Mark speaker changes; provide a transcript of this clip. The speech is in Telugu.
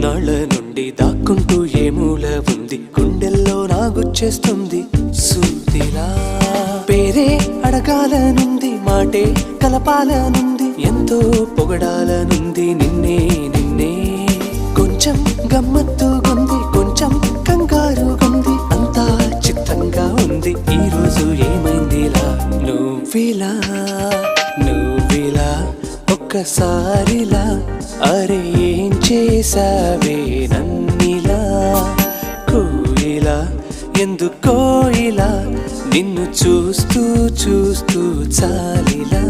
Speaker 1: ఇన్నాళ్ళ నుండి దాక్కుంటూ ఏ మూల ఉంది, గుండెల్లో నాగుచ్చేస్తుంది సూదిలా. పేరే అడగాలనుంది, మాటే కలపాలనుంది, ఎంతో పొగడాలనుంది నిన్నే నిన్నే. కొంచెం గమ్మత్తుగుంది, కొంచెం కంగారుగుంది, అంతా చిత్తంగా ఉంది. ఈ రోజు ఏమైందిలా, నువ్విలా నువ్విలా ఒక్కసారిలా, అరే ఏం చేసావే నన్నిలా. కోయిలా ఎందుకో ఇలా, నిన్ను చూస్తూ చూస్తూ చాలిలా.